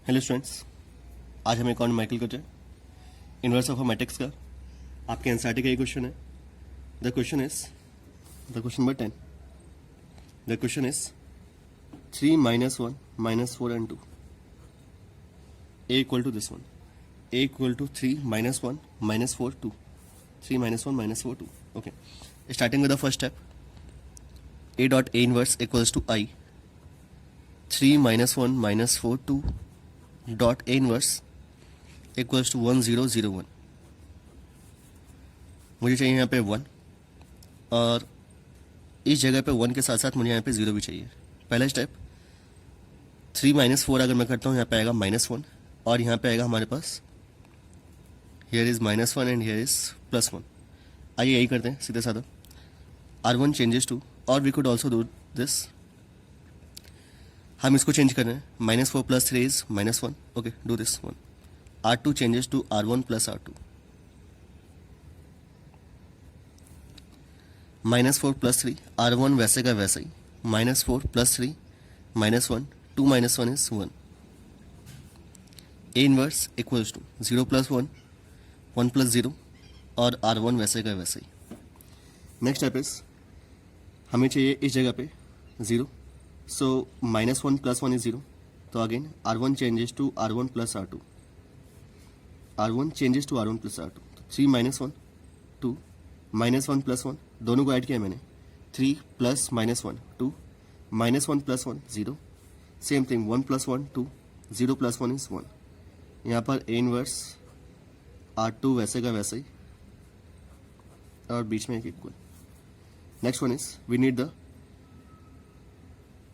Hello students, आज हम एक और न्यूमेरिकल करते हैं इनवर्स ऑफ अ मैट्रिक्स का। आपके एनसीईआरटी का ये क्वेश्चन है। The question number 10। The question is 3 minus 1 minus 4 and 2 a equal to this one. A equal to 3 minus 1 minus 4 2. 3 minus 1 minus 4 2. Okay, starting with the first step. A dot A inverse equals to I. 3 minus 1 minus 4 2 dot A inverse equals to 1 0 0 1. मुझे चाहिए यहाँ पे 1 और इस जगह पे 1 के साथ साथ मुझे यहाँ पे 0 भी चाहिए। पहला स्टेप 3 माइनस 4 अगर मैं करता हूँ यहाँ पे आएगा -1 और यहाँ पे आएगा हमारे पास here is -1 and here is +1। आइए यही करते हैं सीधे साधा। R1 चेंजेस टू, और we could also do this. हम इसको चेंज कर रहे हैं। -4 + 3 is -1। Okay, do this one. R2 changes to R1 + R2। -4 + 3, R1 वैसे का वैसा ही। -4 + 3 -1, 2 - 1 is 1। A inverse equals to 0 + 1, 1 + 0 और R1 वैसे का वैसे ही। नेक्स्ट स्टेप इज हमें चाहिए इस जगह पे 0, सो -1 + 1 is 0। तो again R1 changes to R1 + R2। R1 changes to R1 + R2। 3 - 1 2 -1 + 1 दोनों को ऐड किया मैंने। 3 + -1 2 -1 + 1 0। Same thing 1 + 1 2 0 + 1 is 1। यहाँ पर A इनवर्स R2 वैसे का वैसे ही और बीच में एक equal. Next one is we need the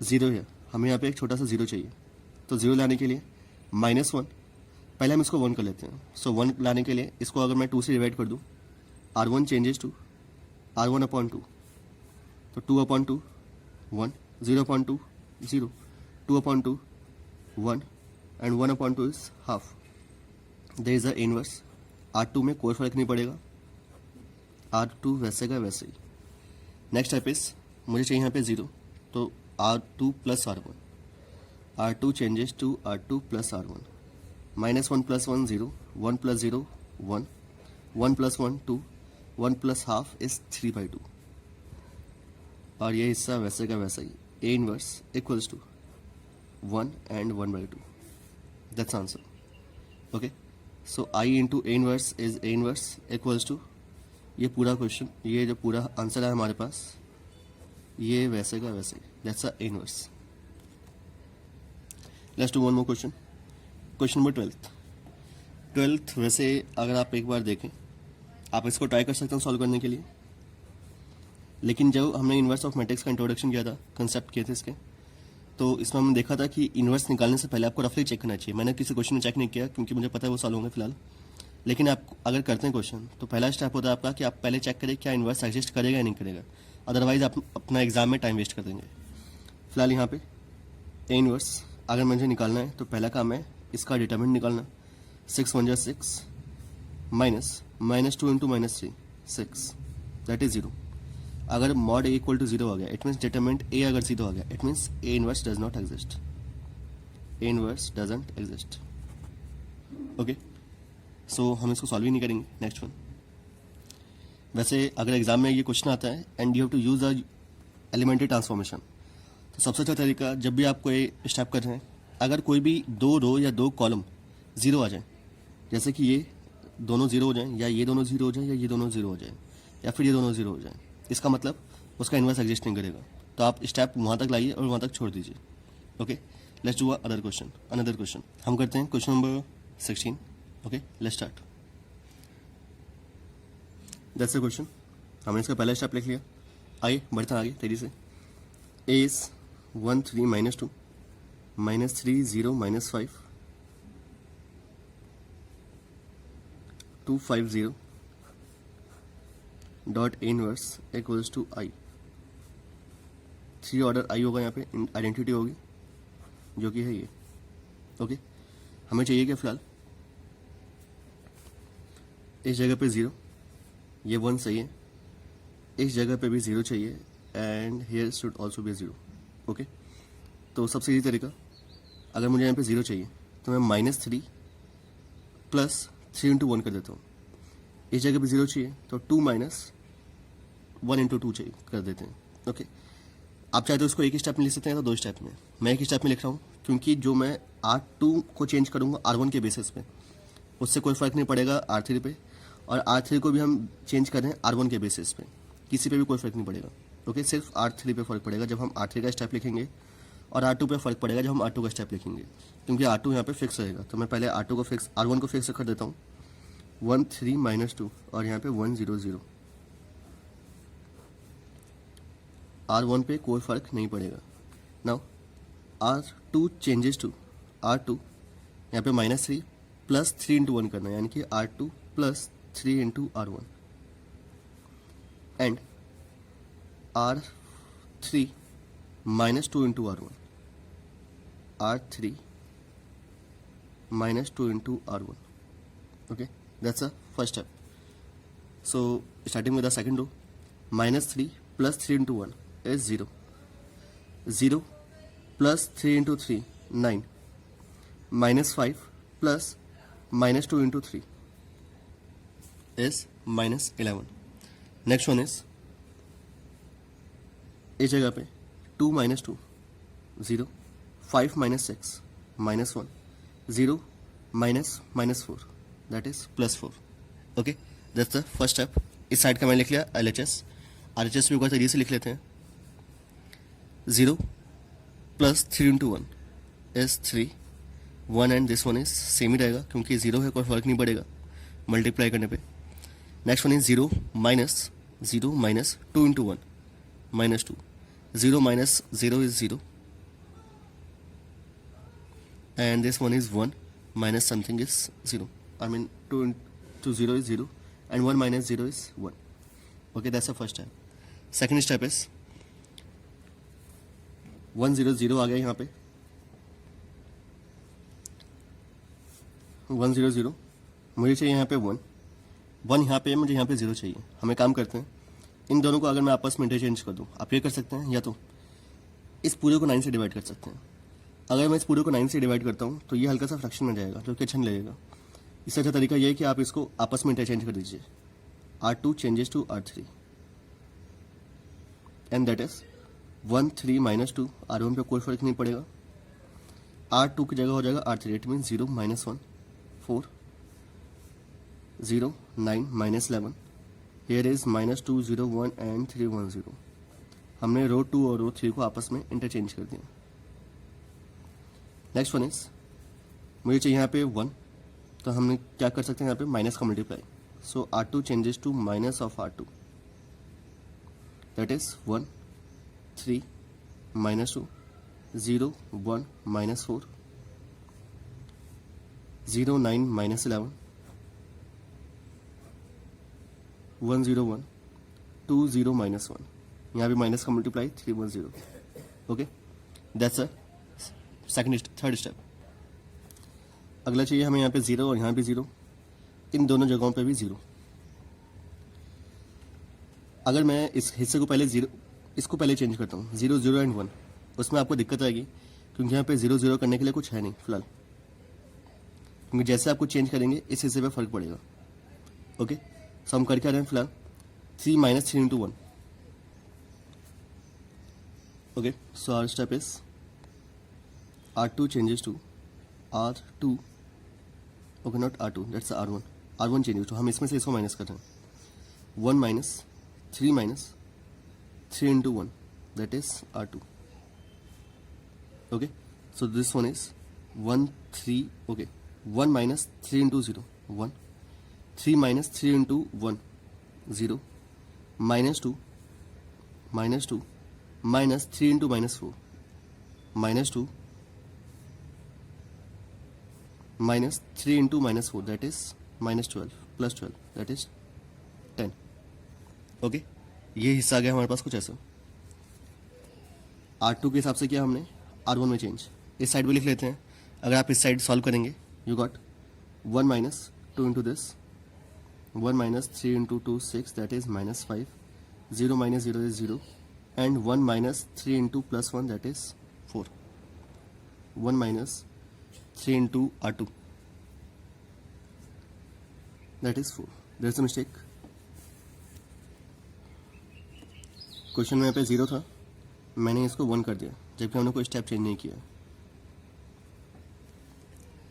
0 है। हमें यहाँ पे एक छोटा सा 0 चाहिए। तो 0 लाने के लिए -1, पहले हम इसको 1 कर लेते हैं। सो 1 लाने के लिए इसको अगर मैं 2 से डिवाइड कर दूँ, R1 चेंजेस टू R1/2। तो 2/2 1, 0/2 0, 2/2 1 and 1/2 is half. There is a inverse. R2 में कोई फर्क नहीं पड़ेगा, R2 वैसे का वैसे ही। नेक्स्ट स्टेप इज मुझे चाहिए यहाँ पे 0, तो R2 + R1। R2 changes to R2 + R1। -1 + 1 0, 1 + 0 1, 1 + 1 2, 1 + half is 3/2 और ये हिस्सा वैसे का वैसा ही। A inverse equals to 1 and 1/2। That's answer. Okay, so I into A inverse is A inverse equals to, ये पूरा क्वेश्चन, ये जो पूरा आंसर है हमारे पास, ये वैसे का वैसे ही। That's a A inverse. Let's do one more question. Question number 12 वैसे अगर आप एक बार देखें, आप इसको ट्राई कर सकते हैं सॉल्व करने के लिए। लेकिन जब हमने इनवर्स ऑफ मैट्रिक्स का इंट्रोडक्शन किया था, कंसेप्ट किए थे इसके, तो इसमें हमने देखा था कि इनवर्स निकालने से पहले आपको रफली चेक करना चाहिए। मैंने किसी क्वेश्चन में चेक नहीं किया क्योंकि मुझे पता है वो सॉल्व होंगे फिलहाल। लेकिन आप अगर करते हैं क्वेश्चन, तो पहला स्टेप होता है आपका कि आप पहले चेक करें क्या इनवर्स एग्जिस्ट करेगा या नहीं करेगा। अदरवाइज आप अपना एग्जाम में टाइम वेस्ट कर देंगे। फिलहाल यहाँ पे A इनवर्स अगर मुझे निकालना है तो पहला काम है इसका डिटरमिनेंट निकालना। 6 1 = 6 माइनस -2 × -3 6, दैट इज 0। अगर mod A = 0 आ गया, इट मीन्स डिटरमिनेंट A अगर 0 आ गया, it means A inverse does not exist. A inverse doesn't exist. Okay, so हम इसको सॉल्व ही नहीं करेंगे। Next one. वैसे अगर एग्जाम में ये क्वेश्चन आता है and you have to use the elementary transformation, तो सबसे अच्छा तरीका, जब भी आप कोई स्टेप कर रहे हैं, अगर कोई भी 2 रो या 2 कॉलम 0 आ जाए, जैसे कि ये दोनों 0 हो जाएं, या ये दोनों 0 हो जाएं, या ये दोनों 0 हो जाएं, या फिर ये दोनों 0 हो जाएं, इसका मतलब उसका इनवर्स एग्जिस्ट नहीं करेगा। तो आप स्टेप वहाँ तक लाइए और वहाँ तक छोड़ दीजिए। Okay, let's do another question. हम करते हैं question number 16। Okay, let's start. That's the question. हमने इसका पहला स्टेप लिख लिया। आइए बढ़ते हैं आगे तेजी से। A is 1 3 -2 -3 0 -5 2 5 0 dot A inverse equals to I। 3 order I होगा, यहाँ पे आइडेंटिटी होगी जो कि है ये। ओके, हमें चाहिए क्या फिलहाल इस जगह पे 0, ये 1 सही है। इस जगह पे भी 0 चाहिए and here should also be 0। Okay, तो सबसे इजी तरीका, अगर मुझे यहाँ पे 0 चाहिए तो मैं -3 प्लस 3 इंटू 1 कर देता हूँ। इस जगह पे 0 चाहिए तो 2 माइनस 1 इंटू 2 चाहिए कर देते हैं। ओके, आप चाहे तो इसको एक ही स्टेप में लिख सकते हैं तो दो स्टेप में। मैं एक ही स्टेप में लिख रहा हूँ क्योंकि जो मैं R2 को चेंज करूँगा R1 के बेसिस पे, उससे कोई फ़र्क नहीं पड़ेगा R3 पे, और R3 को भी हम चेंज कर रहे हैं R1 के बेसिस पे, किसी पे भी कोई फ़र्क नहीं पड़ेगा। ओके, सिर्फ R3 पे फ़र्क पड़ेगा जब हम R3 का स्टेप लिखेंगे, और R2 पे फ़र्क पड़ेगा जब हम R2 का स्टेप लिखेंगे, क्योंकि R2 यहाँ पे फिक्स रहेगा। तो मैं पहले R1 को फिक्स कर देता हूँ, 1 3 -2, और यहाँ पे 1 0 0। R1 पे कोई फ़र्क नहीं पड़ेगा। Now R2 changes to R2, यहाँ पे -3 प्लस 3 इंटू 1 करना है, यानी कि R2 plus 3 into R1, and R3 -2 into R1, R3 -2 into R1. Okay, that's the first step. So starting with the second row, -3 plus 3 into 1 is 0. 0 plus 3 into 3, 9. -5 plus -2 into 3 is -11. Next one is, इस जगह पे 2 minus 2, 0. 5 minus 6, -1. 0 minus 4, that is +4. Okay, that's the first step. इस side का मैंने लिख लिया LHS. RHS भी एक बार तरीके से लिख लेते हैं. 0 plus 3 into 1 is 3. 1 and this one is same ही रहेगा क्योंकि 0 है, कोई फर्क नहीं पड़ेगा मल्टीप्लाई करने पे. Next one is 0 minus 2 into 1, -2. 0 minus 0 is 0, and this one is 1 minus something is 0. I mean 2 into 0 is 0, and 1 minus 0 is 1. Okay, that's the first step. Second step is 1 0 0 आ गया यहाँ पे. 1 0 0 मुझे चाहिए यहाँ पे 1 यहाँ पे, मुझे यहाँ पे 0 चाहिए. हमें काम करते हैं, इन दोनों को अगर मैं आपस में इंटरचेंज कर दूं, आप ये कर सकते हैं, या तो इस पूरे को 9 से डिवाइड कर सकते हैं. अगर मैं इस पूरे को 9 से डिवाइड करता हूँ तो ये हल्का सा फ्रैक्शन में जाएगा जो कि अच्छा नहीं लगेगा. इससे अच्छा तरीका ये है कि आप इसको आपस में इंटरचेंज कर दीजिए. R2 changes to R3, and that is 1 3 -2. R1 पे कोई फर्क नहीं पड़ेगा. R2 की जगह हो जाएगा R3. It mean 0 -1 4, 0 9 -11. Here is -2 0 1 and 3 1 0. हमने रो 2 और रो 3 को आपस में इंटरचेंज कर दिया. नेक्स्ट वन इज, मुझे चाहिए यहाँ पे 1, तो हमने क्या कर सकते हैं, यहाँ पे माइनस का multiply. So R2 changes to minus of R2, that is 1 3 -2 0 1 -4 0 9 -11 1 0 1 2 0 -1. यहाँ पे माइनस का multiply 3 1 0. Okay, that's a third step. अगला चाहिए हमें यहाँ पे 0 और यहाँ पे 0, इन दोनों जगहों पे भी 0. अगर मैं इस हिस्से को पहले 0, इसको पहले चेंज करता हूँ 0 0 एंड 1, उसमें आपको दिक्कत आएगी क्योंकि यहाँ पे 0 0 करने के लिए कुछ है नहीं फिलहाल, क्योंकि जैसे आपको चेंज करेंगे इस हिस्से पे फर्क पड़ेगा. ओके, सो हम कर क्या रहे हैं फिलहाल, 3 - 3 into 1. Okay, so our step is R2 changes to R2. Okay, not R2, that's R1. R1 changes to, हम इसमें से इसको माइनस कर रहे हैं. 1 minus 3 minus 3 into 1, that is R2. Okay, so this one is 1 3. Okay, 1 minus 3 into 0, 1. 3 minus 3 into 1, 0. -2 minus 3 into -4, -2 minus 3 into -4, that is -12 plus 12, that is 10. Okay, ये हिस्सा आ गया हमारे पास कुछ ऐसा. R2 के हिसाब से किया हमने, R1 में चेंज. इस साइड भी लिख लेते हैं. अगर आप इस साइड सॉल्व करेंगे, you got 1 minus 2 into this, 1 minus 3 into 2 6, that is -5. 0 minus 0 is 0, and 1 minus 3 into +1, that is 4. 1 minus 3 into R2, that is 4. There is a mistake. Question में यहाँ पे 0 था, मैंने इसको 1 कर दिया जबकि हमने कोई स्टेप चेंज नहीं किया।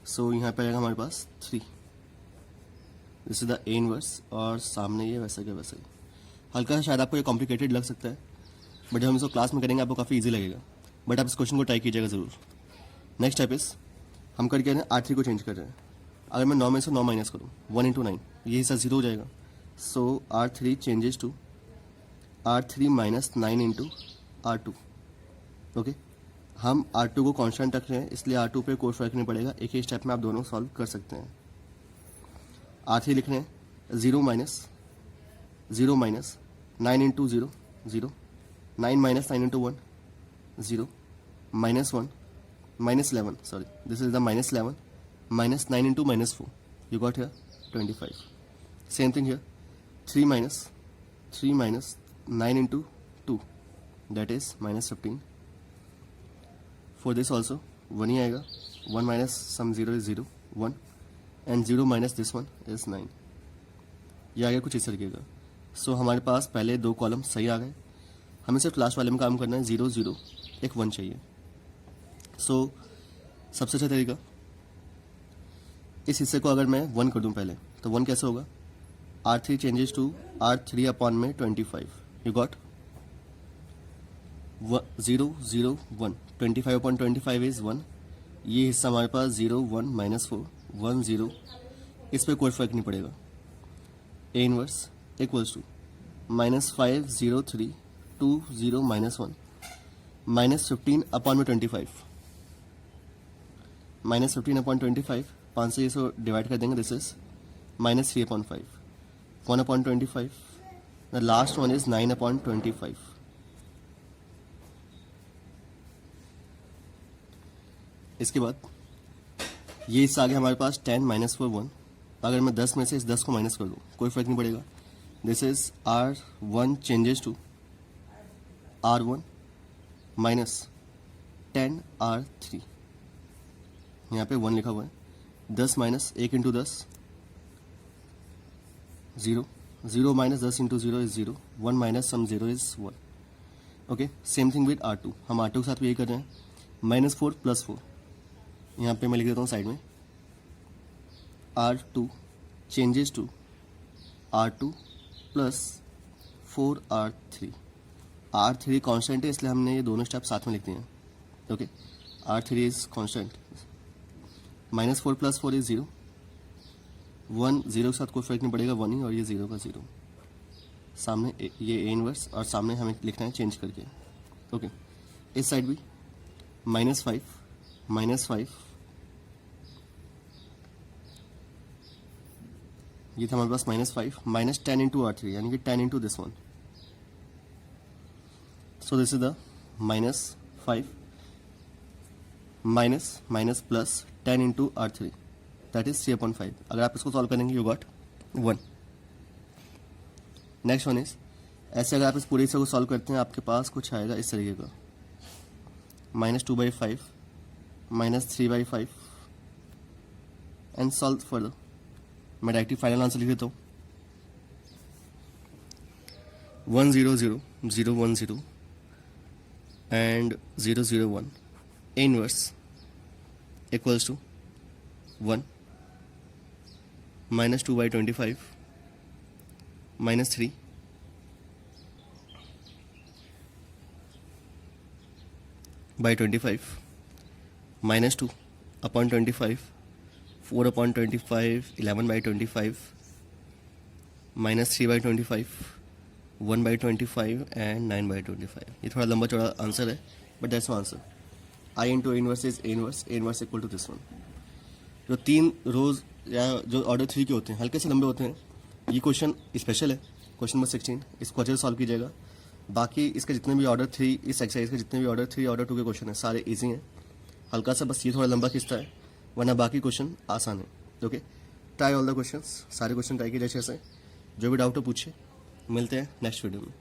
सो यहाँ पे आएगा हमारे पास 3। This is the A inverse और सामने ये वैसा के वैसा ही। हल्का सा शायद आपको ये कॉम्प्लिकेटेड लग सकता है, बट जब हम इसको क्लास में करेंगे आपको काफ़ी इजी लगेगा। बट आप इस क्वेश्चन को ट्राई कीजिएगा ज़रूर। नेक्स्ट स्टेप इस हम करके R3 को चेंज कर रहे हैं। अगर मैं 9 में से 9 माइनस करूँ 1 into 9, ये हिस्सा 0 हो जाएगा। So R3 changes to R3 minus 9 into R2। Okay, हम R2 को कांस्टेंट रख रहे हैं इसलिए R2 पे कोई फर्क नहीं पड़ेगा, एक ही स्टेप में आप दोनों सॉल्व कर सकते हैं। R3 लिख रहे हैं 0 minus 9 into 0 0, 9 minus 9 into 1 0, minus 1 minus 11, sorry, this is the minus 11, minus 9 into minus 4, you got here 25. Same thing here, 3 minus 9 into 2, that is minus 15. For this also 1 ही आएगा, 1 minus some 0 is 0, 1, and 0 minus this one is 9. ये आ गया कुछ इस तरीके का। सो हमारे पास पहले 2 column सही आ गए, हमें सिर्फ लास्ट वाले में काम करना है। 0 0 एक 1 चाहिए। सो सबसे अच्छा तरीका, इस हिस्से को अगर मैं 1 कर दूं पहले तो 1 कैसे होगा, R3 changes to R3 upon में 25, यू गॉट 0 0 1, 25 अपॉन 25 इज 1। ये हिस्सा हमारे पास 0 1 माइनस 4 1 0, इस पर कोई फर्क नहीं पड़ेगा। A inverse equals to -5 0 3 2 0 -1 -15 upon में 25, -15 अपॉन 25, 5 से इसको डिवाइड कर देंगे, this is -3 upon 5, 1 upon 25, the last one is 9 upon 25। इसके बाद ये इससे आगे हमारे पास 10 माइनस 4 1, अगर मैं 10 में से इस 10 को माइनस कर दूँ कोई फर्क नहीं पड़ेगा। This is R1 changes to R1 minus 10 R3, यहाँ पे 1 लिखा हुआ है, 10 minus 1 into 10 0, 0 minus 10 into 0 is 0, 1 minus sum 0 is 1। Okay, same thing with R2, हम R2 के साथ भी यही कर रहे हैं, -4 + 4, यहाँ पे मैं लिख देता हूँ साइड में, R2 changes to R2 plus 4 R3। R3 constant है इसलिए हमने ये दोनों स्टेप साथ में लिख दिए हैं। Okay, R3 is constant, -4 + 4 is 0, 1 0 के साथ कोई फर्क नहीं पड़ेगा, 1 ही, और ये 0 का 0 सामने, ये ए इनवर्स और सामने हमें लिखना है चेंज करके। ओके, इस साइड भी -5 ये था हमारे पास -5 -10 इंटू R3, यानी कि 10 into this one. So this is the -5 minus plus 10 into R3, that is 3/5। अगर आप इसको सॉल्व करेंगे you got 1। Next one is, ऐसे अगर आप इस पूरे हिस्से को सॉल्व करते हैं आपके पास कुछ आएगा इस तरीके का, -2/5 -3/5 एंड सॉल्व फर्दर। मैं डायरेक्टली फाइनल आंसर लिख देता हूँ, 1 0 0 0 1 0 and 0 0 1 A inverse equals to 1 -2/25 -3 by 25 -2 upon 25 4/25 11/25 -3/25 1/25 and 9/25। ये थोड़ा लंबा चौड़ा आंसर है but that's my answer. I into A inverse is A inverse equal to this one। जो 3 रोज या जो ऑर्डर 3 के होते हैं हल्के से लंबे होते हैं, ये क्वेश्चन स्पेशल है, क्वेश्चन नंबर 16, इसको अच्छे से सॉल्व कीजिएगा। बाकी इसके जितने भी ऑर्डर 3, इस एक्सरसाइज के जितने भी ऑर्डर 3 ऑर्डर 2 के क्वेश्चन हैं सारे इजी हैं, हल्का सा बस ये थोड़ा लंबा खिंचता है, वरना बाकी क्वेश्चन आसान है। Okay, try all the question, सारे क्वेश्चन ट्राई कीजिए अच्छे से, जो भी डाउट हो पूछिए। मिलते हैं नेक्स्ट वीडियो में।